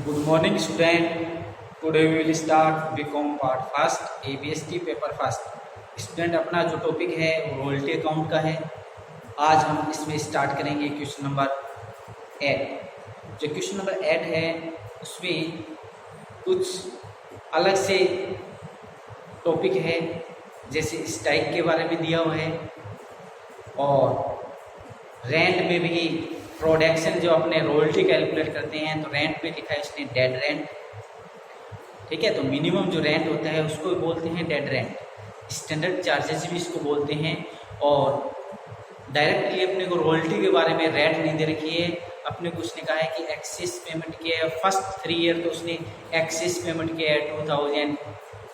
Good morning, student. Today we will start BCom part first, ABST paper first. Student अपना जो topic है वो royalty account का है। आज हम इसमें स्टार्ट करेंगे क्वेश्चन नंबर 8। जो क्वेश्चन नंबर 8 है उसमें कुछ अलग से टॉपिक है, जैसे स्ट्राइक के बारे में दिया हुआ है और रेंट में भी प्रोडक्शन जो अपने रॉयल्टी कैलकुलेट करते हैं तो रेंट पे लिखा है इसने डेड रेंट। ठीक है, तो मिनिमम जो रेंट होता है उसको बोलते हैं डेड रेंट। स्टैंडर्ड चार्जेस भी इसको बोलते हैं। और डायरेक्टली अपने को रॉयल्टी के बारे में रेट नहीं दे रखी है, अपने को उसने कहा है कि एक्सेस पेमेंट किया है। फर्स्ट 3 ईयर तो उसने एक्सेस पेमेंट किया है 2000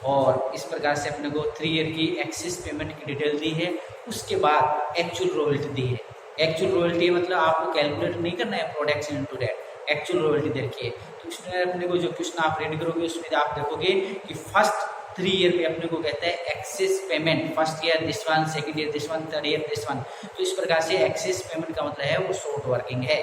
और इस प्रकार से अपने को 3 ईयर की एक्सेस पेमेंट की डिटेल दी है। उसके बाद एक्चुअल रॉयल्टी दी है। एक्चुअल रॉयल्टी मतलब आपको कैलकुलेट नहीं करना है production into date, actual royalty दे रखी है। तो इसमें अपने को जो क्वेश्चन आप रीड करोगे उसमें आप देखोगे कि फर्स्ट 3 ईयर पे अपने को कहता है access payment. First year this one, second year this one, third year this one. तो इस प्रकार से एक्सेस पेमेंट का मतलब है वो शॉर्ट वर्किंग है।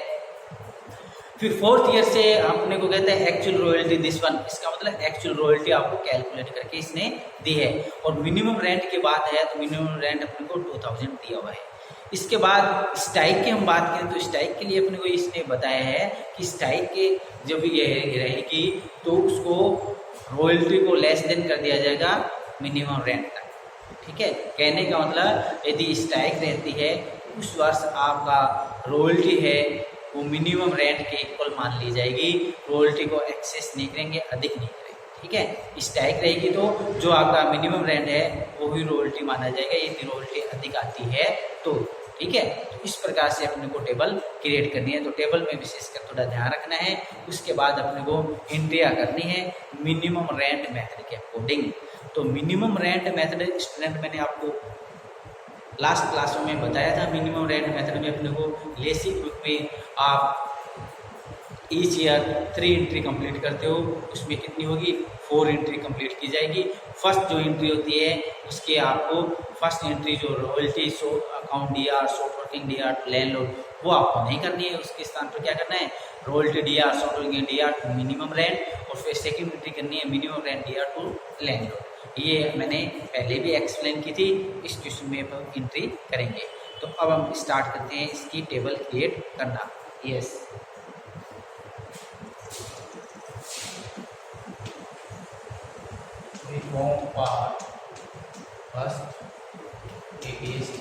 फिर 4th ईयर से अपने को कहता है एक्चुअल रॉयल्टी दिस वन। इसका मतलब एक्चुअल रॉयल्टी आपको कैलकुलेट करके इसने दी है। और मिनिमम रेंट की बात है तो मिनिमम रेंट अपने को 2000 दिया हुआ है। इसके बाद स्ट्राइक की हम बात करें तो स्ट्राइक के लिए अपने को इसने बताया है कि स्ट्राइक के जब ये रहेगी तो उसको रॉयल्टी को लेस देन कर दिया जाएगा मिनिमम रेंट तक। ठीक है, कहने का मतलब यदि स्ट्राइक रहती है उस वर्ष आपका रॉयल्टी है वो मिनिमम रेंट के इक्वल मान ली जाएगी। रॉयल्टी को एक्सेस नहीं करेंगे, अधिक नहीं करेंगे। ठीक है, स्ट्राइक रहेगी तो जो आपका मिनिमम रेंट है वो ही रॉयल्टी माना जाएगा यदि रॉयल्टी अधिक आती है तो। ठीक है, तो इस प्रकार से अपने को टेबल क्रिएट करनी है। तो टेबल में विशेषकर थोड़ा ध्यान रखना है। उसके बाद अपने को एंट्रियाँ करनी है मिनिमम रेंट मेथड के अकॉर्डिंग। तो मिनिमम रेंट मेथड स्टूडेंट मैंने आपको लास्ट क्लासों में बताया था। मिनिमम रेंट मेथड में अपने को लेसी ग्रुप में आप ईच ईयर 3 एंट्री कंप्लीट करते हो, उसमें कितनी होगी 4 एंट्री कंप्लीट की जाएगी। फर्स्ट जो एंट्री होती है उसके आपको फर्स्ट एंट्री जो royalty show account DR, short working DR to landlord वो आपको नहीं करनी है। उसके स्थान पर क्या करना है royalty DR, short working DR to minimum rent और फिर सेकंड एंट्री करनी है minimum rent DR to landlord. ये मैंने पहले भी एक्सप्लेन की थी, इस क्वेश्चन में हम एंट्री करेंगे। तो अब हम स्टार्ट करते हैं इसकी टेबल क्रिएट करना। Yes, BCom part first, ABST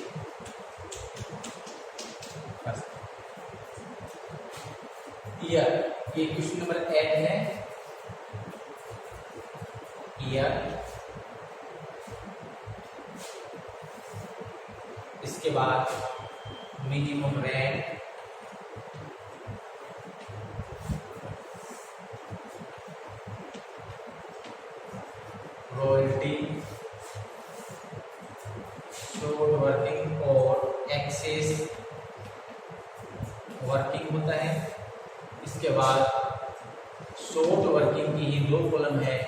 first year. ये क्वेश्चन नंबर 8 है। ईयर, इसके बाद minimum rent, royalty, short working और एक्सेस वर्किंग होता है। इसके बाद शॉर्ट वर्किंग की ही 2 कॉलम है,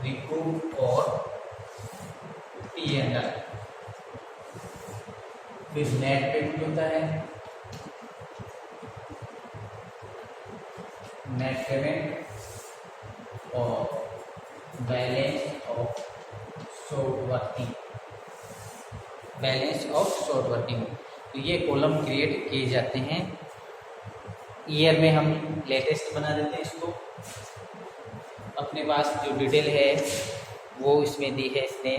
रिकूप और P&L। फिर नेट पेमेंट होता है, नेट पेमेंट और balance of short working, balance of short working. तो ये कॉलम क्रिएट किए जाते हैं। ईयर में हम लेटेस्ट बना देते हैं इसको। अपने पास जो डिटेल है वो इसमें दी है इसने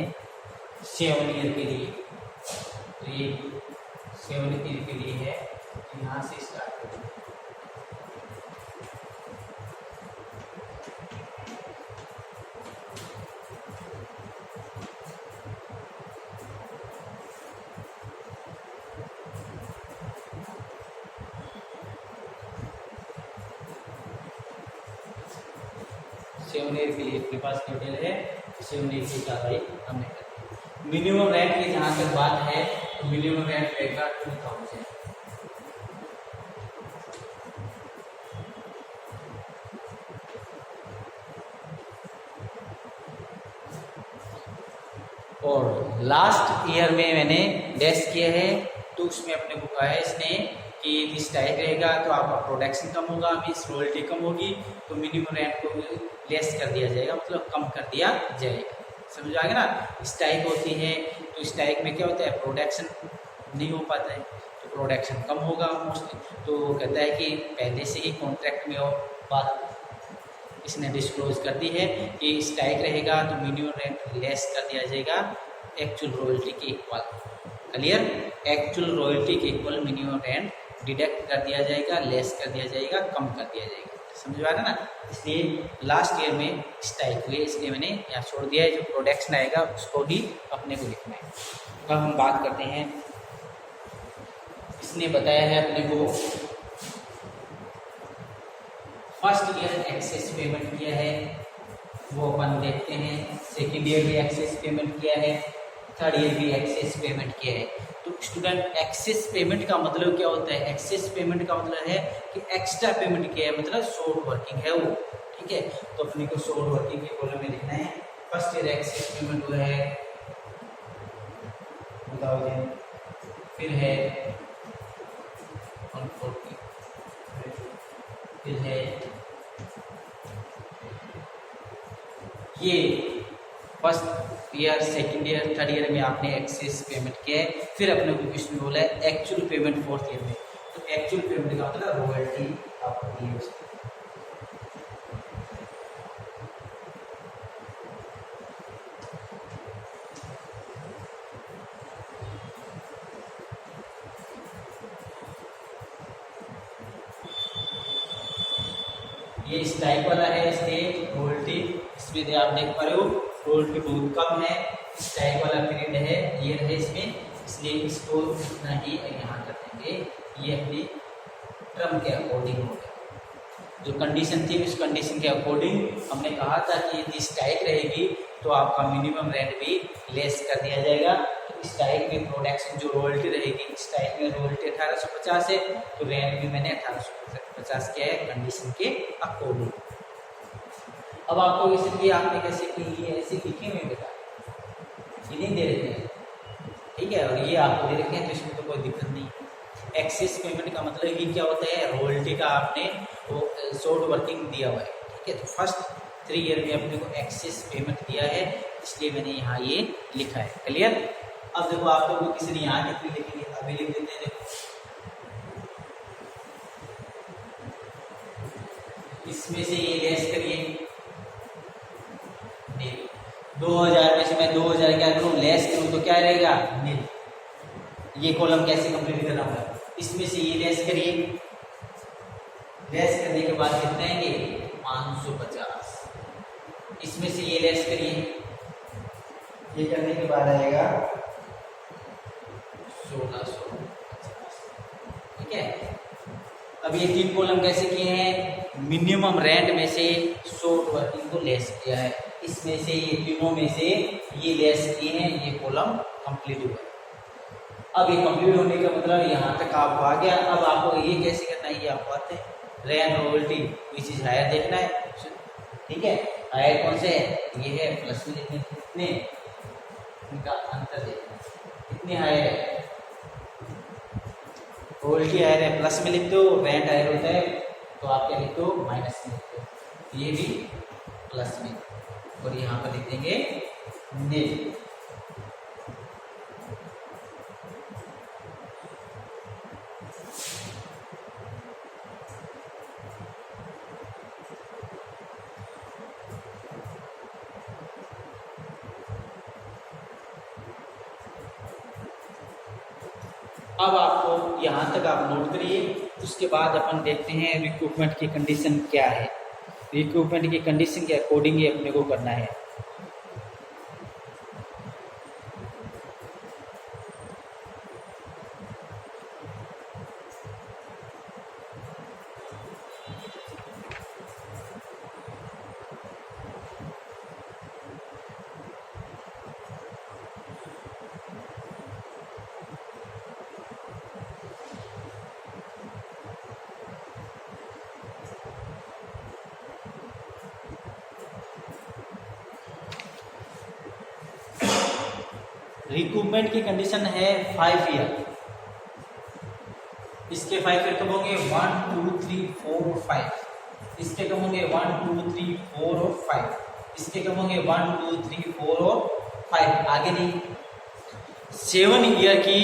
7 ईयर के लिए। तो ये 7 ईयर के लिए है, यहाँ से स्टार्ट करें। सेवन ईयर के लिए अपने पास डिटेल है, 7 ईयर की कार्रवाई हमने कर। मिनिमम रेंट की जहाँ तक बात है तो मिनिमम रेंट रहेगा 2000। और लास्ट ईयर में मैंने डैश किया है तो उसमें अपने को कहा है इसने कि यदि स्ट्राइक रहेगा तो आपका प्रोडक्शन कम होगा, मीन्स रॉयल्टी कम होगी, तो मिनिमम रेंट को लेस कर दिया जाएगा, मतलब कम कर दिया जाएगा। समझ आ गया ना। स्ट्राइक होती है तो स्ट्राइक में क्या होता है, प्रोडक्शन नहीं हो पाता है, तो प्रोडक्शन कम होगा मोस्टली। तो वो कहता है कि पहले से ही कॉन्ट्रैक्ट में वो बात इसने डिस्क्लोज कर दी है कि स्ट्राइक रहेगा तो मिनिमम रेंट लेस कर दिया जाएगा एक्चुअल रॉयल्टी के इक्वल। क्लियर। एक्चुअल रॉयल्टी के इक्वल मिनिमम रेंट डिडक्ट कर दिया जाएगा, लेस कर दिया जाएगा, कम कर दिया जाएगा। समझ आ रहा ना। इसलिए लास्ट ईयर में स्ट्राइक हुए, इसलिए मैंने यहाँ छोड़ दिया है, जो प्रोडक्शन आएगा उसको ही अपने को लिखना है। अब हम बात करते हैं, इसने बताया है अपने को फर्स्ट ईयर एक्सेस पेमेंट किया है, वो अपन देखते हैं। सेकेंड ईयर भी एक्सेस पेमेंट किया है, थर्ड ईयर भी एक्सेस पेमेंट किया है। तो स्टूडेंट एक्सेस पेमेंट का मतलब क्या होता है, एक्सेस पेमेंट का मतलब है कि एक्स्ट्रा पेमेंट किया है, मतलब शॉर्ट वर्किंग है वो। ठीक है, तो अपने को शॉर्ट वर्किंग के कॉलम में लिखना है। फर्स्ट ईयर एक्सेस पेमेंट हुआ है 2000, फिर है 140, फिर है ये first year, second year, third year में आपने एक्सेस पेमेंट किया है। फिर अपने को किसने बोला है एक्चुअल पेमेंट फोर्थ ईयर में। तो एक्चुअल पेमेंट का मतलब रॉयल्टी आपको दी है। ये स्ट्राइक वाला है, इसलिए रॉयल्टी इसमें आप देख पा रहे हो रॉयल्टी बहुत कम है। स्ट्राइक वाला पीरियड है, ईयर है इसमें, इसलिए इसको इतना ही यहाँ कर देंगे। ये अपनी टर्म के अकॉर्डिंग हो गया। जो कंडीशन थी उस कंडीशन के अकॉर्डिंग हमने कहा था कि यदि स्ट्राइक रहेगी तो आपका मिनिमम रेंट भी लेस कर दिया जाएगा। तो स्ट्राइक में प्रोडक्शन जो रॉयल्टी रहेगी, स्ट्राइक में रॉयल्टी 1850 है, तो रेंट भी मैंने 1850 किया है कंडीशन के अकॉर्डिंग। अब आपको इसलिए आपने कैसे की, ये ऐसे लिखे हुए बेटा, ये नहीं दे रखे हैं, ठीक है, और ये आपको दे रखे हैं, तो इसमें तो कोई दिक्कत नहीं। एक्सेस पेमेंट का मतलब ये क्या होता है, रॉयल्टी का आपने वो शॉर्ट वर्किंग दिया हुआ है। ठीक है, तो फर्स्ट 3 ईयर में अपने को एक्सेस पेमेंट दिया है, इसलिए मैंने यहाँ ये लिखा है। क्लियर। अब देखो आप लोगों को किसी ने यहाँ कितनी लिखी है, अभी लिख देते हैं। देखो इसमें से ये लेस करिए, 2000 में से मैं 2000 क्या करूँ, लेस करूँ तो क्या रहेगा, नील। ये कॉलम कैसे कंप्लीट करना होगा, इसमें से ये लेस करिए, लेस करने के बाद कितने आएंगे 550, इसमें से ये लेस करिए, ये करने के बाद आएगा 1650। ठीक है। अब ये 3 कॉलम कैसे किए हैं, मिनिमम रेंट में से शॉर्ट वर्किंग को लेस किया है, इसमें से ये तीनों में से ये लेस किए हैं, ये कॉलम कंप्लीट हुआ। अब ये कंप्लीट होने का मतलब यहाँ तक आपको आ गया। अब आपको ये कैसे करना है, ये आपको आते हैं, rent royalty which is higher देखना है। ठीक है, हायर कौन से है, ये है, प्लस में देखने कितने, इनका अंतर देखना है, कितने हायर है, रॉयल्टी हायर है प्लस में लिख दो, रेंट हायर होता है तो आप क्या लिख दो माइनस में लिख दो, ये भी प्लस में, और यहाँ पर लिख देंगे नील। अब आपको यहाँ तक आप नोट करिए, उसके बाद अपन देखते हैं रिक्रूटमेंट की कंडीशन क्या है। रिक्रूटमेंट की कंडीशन के अकॉर्डिंग ही अपने को करना है। रिक्रूटमेंट की कंडीशन है 5 ईयर, इसके फाइव फिर कब होंगे 1 2 3 4 और 5, इसके कब होंगे 1 2 3 4 और 5, इसके कब होंगे 1 2 3 4 और 5, आगे नहीं। 7 ईयर की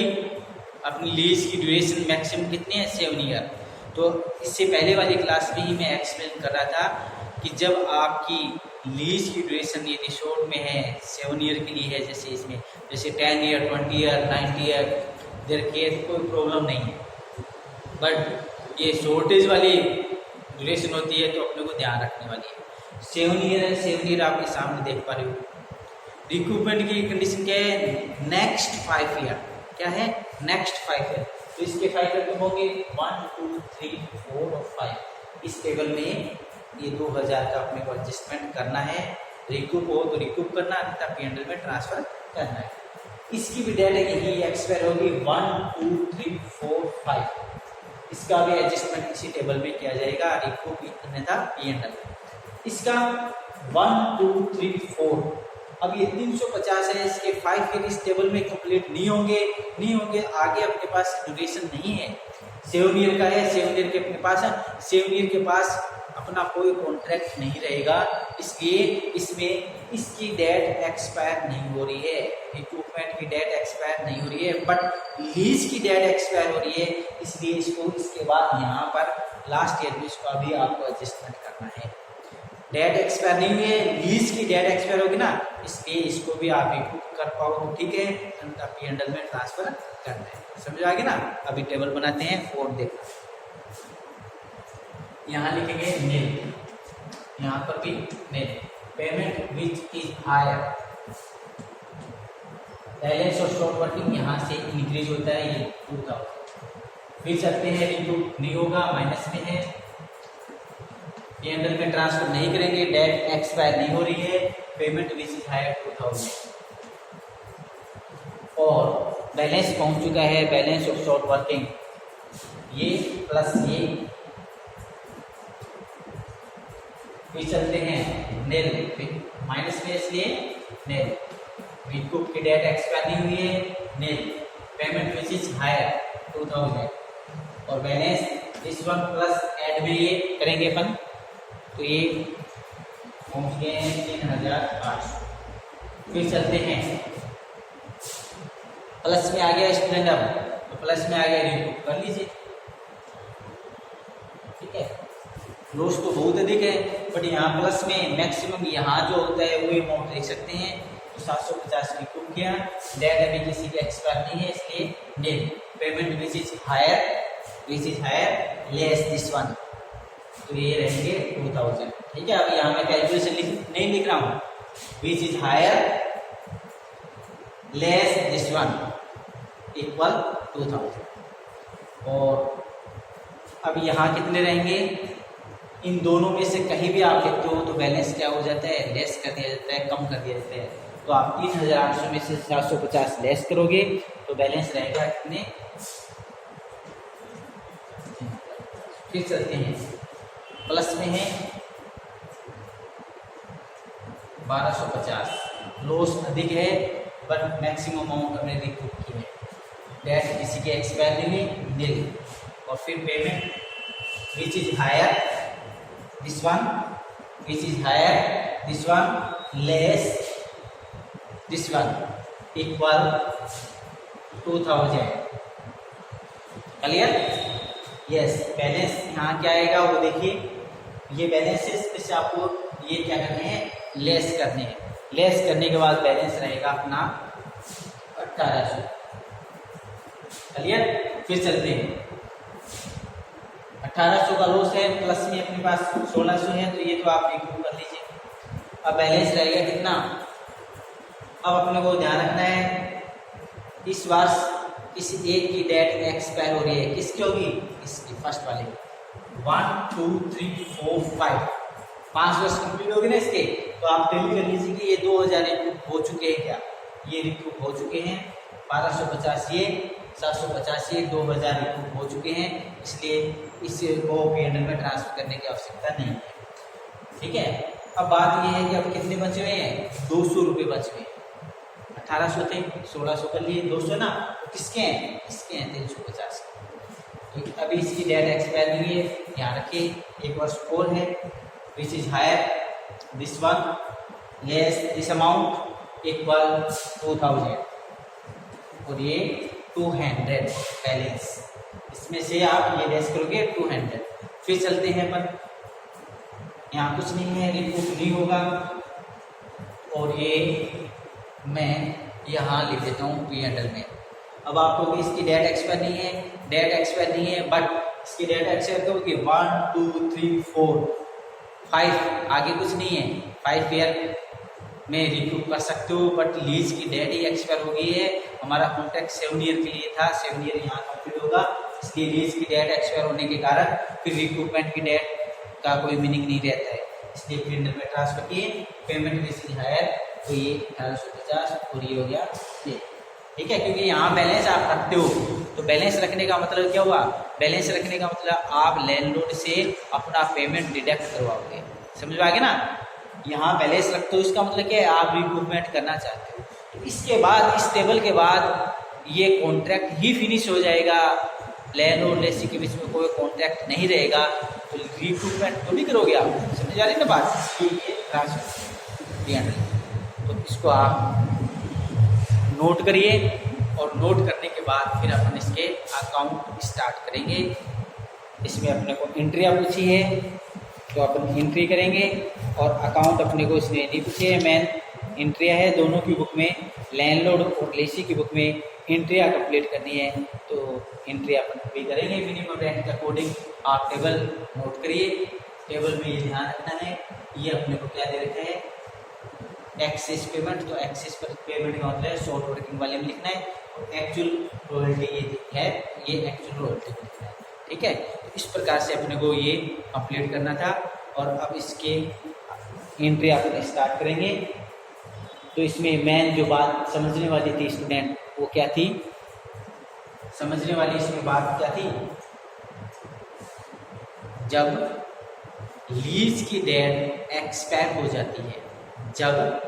अपनी लीज की ड्यूरेशन मैक्सिमम कितनी है 7 ईयर। तो इससे पहले वाली क्लास में ही मैं एक्सप्लेन कर रहा था कि जब आपकी लीज की ड्यूरेशन यदि शॉर्ट में है 7 ईयर के लिए है, जैसे इसमें जैसे 10 ईयर 20 ईयर 90 ईयर देर के कोई प्रॉब्लम नहीं है, बट ये शॉर्टेज वाली ड्यूरेशन होती है तो अपने को ध्यान रखने वाली है। 7 ईयर है, 7 ईयर आपके सामने देख पा रहे हो। रिक्रूटमेंट की कंडीशन क्या है नेक्स्ट 5 ईयर, क्या है नेक्स्ट 5 ईयर। तो इसके 5 ईयर कब होंगे 1 2 3 4 और 5। इस टेबल में ये 2000 का अपने को एडजस्टमेंट करना है, रिक्रूप हो तो रिक्रूप करना, अन्यथा P&L में ट्रांसफर करना है। इसकी भी डेट यही एक्सपायर होगी 1 2 3 4 5। इसका भी एडजस्टमेंट इसी टेबल में किया जाएगा, रिक्रूप अन्यथा P&L। इसका 1 2 3 4 अब ये 350 है, इसके 5 ईयर इस टेबल में कंप्लीट नहीं होंगे, आगे अपने पास ड्यूरेशन नहीं है। 7 ईयर का है, 7 ईयर के अपने पास है, 7 ईयर के पास अपना कोई कॉन्ट्रैक्ट नहीं रहेगा, इसलिए इसमें इसकी डेट एक्सपायर नहीं हो रही है, रिक्रूटमेंट की डेट एक्सपायर नहीं हो रही है, बट लीज की डेट एक्सपायर हो रही है, इसलिए इसको इसके बाद यहाँ पर लास्ट ईयर में इसको अभी आपको एडजस्टमेंट करना है। डेट एक्सपायर नहीं हुई है, लीज की डेट एक्सपायर होगी ना, इसलिए इसको भी आप रिक्रूट कर पाओ तो ठीक है, उनका P&L में ट्रांसफर करना है। समझ आ गया ना। अभी टेबल बनाते हैं और देखना, यहाँ लिखेंगे नील, यहाँ पर भी nil. Payment which is higher, balance और शॉर्ट वर्किंग यहाँ से इंक्रीज होता है, ये 2000। फिर चलते हैं रिक्रूट नहीं होगा, माइनस में है, P&L में ट्रांसफर नहीं करेंगे, डेट एक्सपायर नहीं हो रही है, पेमेंट विच इज हायर 2000। और बैलेंस पहुंच चुका है, बैलेंस ऑफ शॉर्ट वर्किंग, ये प्लस ये। फिर चलते हैं नेल, माइनस में इसलिए नेल, रिक्रूट की डेट एक्सपायर नहीं हुई है, nil. Payment which is higher 2000 और बैलेंस इस वन प्लस ऐड में ये करेंगे अपन, तो ये पहुंच गए हैं 3800। फिर चलते हैं प्लस में आ गया स्टूडेंट, अब तो प्लस में आ गया रिक्रूट कर लीजिए, ठीक है। लॉस तो बहुत अधिक है, बट यहाँ प्लस में मैक्सिमम यहाँ जो होता है वो अमाउंट देख सकते हैं। तो 750 रिक्रूट किया, डेट अभी किसी की एक्सपायर नहीं है, इसलिए nil. Payment which is higher less this one, तो ये रहेंगे 2000, ठीक है। अब यहाँ मैं कैलकुलेशन नहीं लिख रहा हूँ, which is higher less this one equal 2000। और अब यहाँ कितने रहेंगे, इन दोनों में से कहीं भी आप लिखते हो तो बैलेंस क्या हो जाता है, लेस कर दिया जाता है, कम कर दिया जाता है। तो आप 3800 में से 750 लेस करोगे तो बैलेंस रहेगा कितने। फिर चलते हैं प्लस में है 1250, लॉस अधिक है बट मैक्सिमम अमाउंट हमने रिक्रूट की है, डेट किसी के एक्सपायर नहीं है, नील। और फिर payment which is hire this one, which is hire this one less this one equal 2000। Clear? Yes. Balance यहाँ क्या आएगा वो देखिए, ये बैलेंसेस में से आपको ये क्या करने हैं, लेस करने हैं। लेस करने के बाद बैलेंस रहेगा अपना 1800। क्लियर? फिर चलते हैं, 1800 का लॉस है, प्लस में अपने पास 1600 है, तो ये तो आप रिक्रूट कर लीजिए। अब बैलेंस रहेगा कितना, अब अपने को ध्यान रखना है इस वर्ष इस एक की डेट एक्सपायर हो रही है, किसकी होगी, इसकी फर्स्ट वाले 1 2 3 4 5, 5 वर्ष कंप्लीट होगी ना इसके। तो आप टेली कर लीजिए कि ये 2000 रिक्रूट हो चुके हैं, क्या ये रिक्रूट हो चुके हैं, 1250 ये, 750 ये, 2000 रिक्रूट हो चुके हैं, इसलिए इसको P&L में ट्रांसफर करने की आवश्यकता नहीं है, ठीक है। अब बात ये है कि अब कितने बचे हुए हैं, 200 रुपये बचे हुए हैं। 1800 थे, 1600 कर लिए, 200 ना, तो किसके हैं, इसके हैं 350। अभी इसकी डेट एक्सपायर हुई है, यहाँ रखिए। एक वर्ष और है, विच is hire this one less this amount equal 2000 और ये 200 बैलेंस। इसमें से आप ये लेस करोगे 200। फिर चलते हैं अपन, यहाँ कुछ नहीं है, रिकूप नहीं होगा और ये मैं यहाँ लिख देता हूँ पी एंडल में। अब आपको भी इसकी डेट एक्सपायर नहीं है, डेट एक्सपायर नहीं है, बट इसकी डेट एक्सपायर कब होगी? 1 2 3 4 5, आगे कुछ नहीं है। 5 ईयर में रिकूप कर सकते हो, बट लीज की डेट ही एक्सपायर हो गई है। हमारा कॉन्ट्रैक्ट 7 ईयर के लिए था, 7 ईयर यहाँ कंप्लीट होगा। इसलिए लीज की डेट एक्सपायर होने के कारण फिर रिकूपमेंट की डेट का कोई मीनिंग नहीं रहता है। इसलिए फिर में ट्रांसफर किए, पेमेंट बेसिस हायर, तो ये 1850 और ये हो गया ये, ठीक है। क्योंकि यहाँ बैलेंस आप रखते हो, तो बैलेंस रखने का मतलब क्या हुआ? बैलेंस रखने का मतलब आप लैंडलॉर्ड से अपना पेमेंट डिडक्ट करवाओगे, समझ में आ गया ना। यहाँ बैलेंस रखते हो, इसका मतलब क्या है? आप रिकूपमेंट करना चाहते हो। तो इसके बाद, इस टेबल के बाद ये कॉन्ट्रैक्ट ही फिनिश हो जाएगा, लैंडलॉर्ड लेसी के बीच में कोई कॉन्ट्रैक्ट नहीं रहेगा, तो रिकूपमेंट तो नहीं करोगे आप, समझ आ रही है ना बात। ये ट्रांसफर, तो इसको आप नोट करिए और नोट करने के बाद फिर अपन इसके अकाउंट स्टार्ट करेंगे। इसमें अपने को एंट्रियाँ पूछी है तो अपन एंट्री करेंगे, और अकाउंट अपने को इसमें नहीं पूछी है, मेन एंट्रियाँ है दोनों की बुक में, लैंडलॉर्ड और लेसी की बुक में एंट्रियाँ कंप्लीट करनी है, तो एंट्री अपन भी करेंगे मिनिमम रेंट के अकॉर्डिंग। आप टेबल नोट करिए, टेबल में ये ध्यान रखना है, ये अपने को क्या दे रखा है? एक्सेस पेमेंट, तो एक्सेस पर पेमेंट का मतलब है शॉर्ट वर्किंग वाले में लिखना है, और एक्चुअल रॉयल्टी ये है, ये एक्चुअल रॉयल्टी में लिखना है, ठीक है। तो इस प्रकार से अपने को ये कंप्लीट करना था, और अब इसके एंट्री अपन स्टार्ट करेंगे। तो इसमें मेन जो बात समझने वाली थी स्टूडेंट, वो क्या थी? समझने वाली इसमें बात क्या थी? जब लीज की डेट एक्सपायर हो जाती है, जब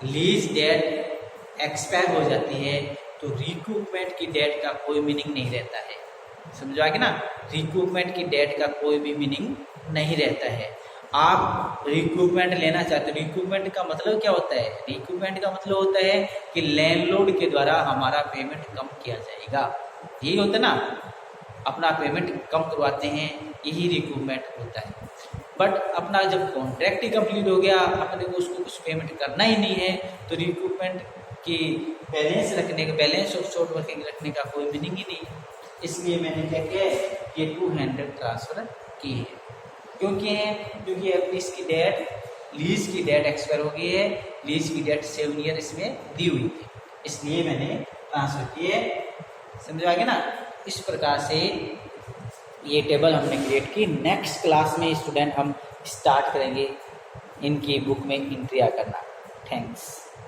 लीज डेट एक्सपायर हो जाती है तो रिकूपमेंट की डेट का कोई मीनिंग नहीं रहता है, समझो आगे ना। रिकूपमेंट की डेट का कोई भी मीनिंग नहीं रहता है। आप रिकूपमेंट लेना चाहते हो, रिकूपमेंट का मतलब क्या होता है? रिकूपमेंट का मतलब होता है कि लैंडलॉर्ड के द्वारा हमारा पेमेंट कम किया जाएगा, यही होता है ना, अपना पेमेंट कम करवाते हैं, यही रिकूपमेंट होता है। बट अपना जब कॉन्ट्रैक्ट ही कंप्लीट हो गया, अपने को उसको कुछ पेमेंट करना ही नहीं है, तो रिकूपमेंट की बैलेंस रखने का, बैलेंस ऑफ शॉर्ट वर्किंग रखने का कोई मीनिंग ही नहीं। इसलिए मैंने क्या किया, ये 200 ट्रांसफर की है। क्योंकि अपनी इसकी डेट, लीज की डेट एक्सपायर हो गई है, लीज की डेट 7 ईयर इसमें दी हुई थी, इसलिए मैंने ट्रांसफर किए, समझ आ गया ना। इस प्रकार से ये टेबल हमने क्रिएट की। नेक्स्ट क्लास में स्टूडेंट हम स्टार्ट करेंगे इनकी बुक में एंट्रियाँ करना। थैंक्स।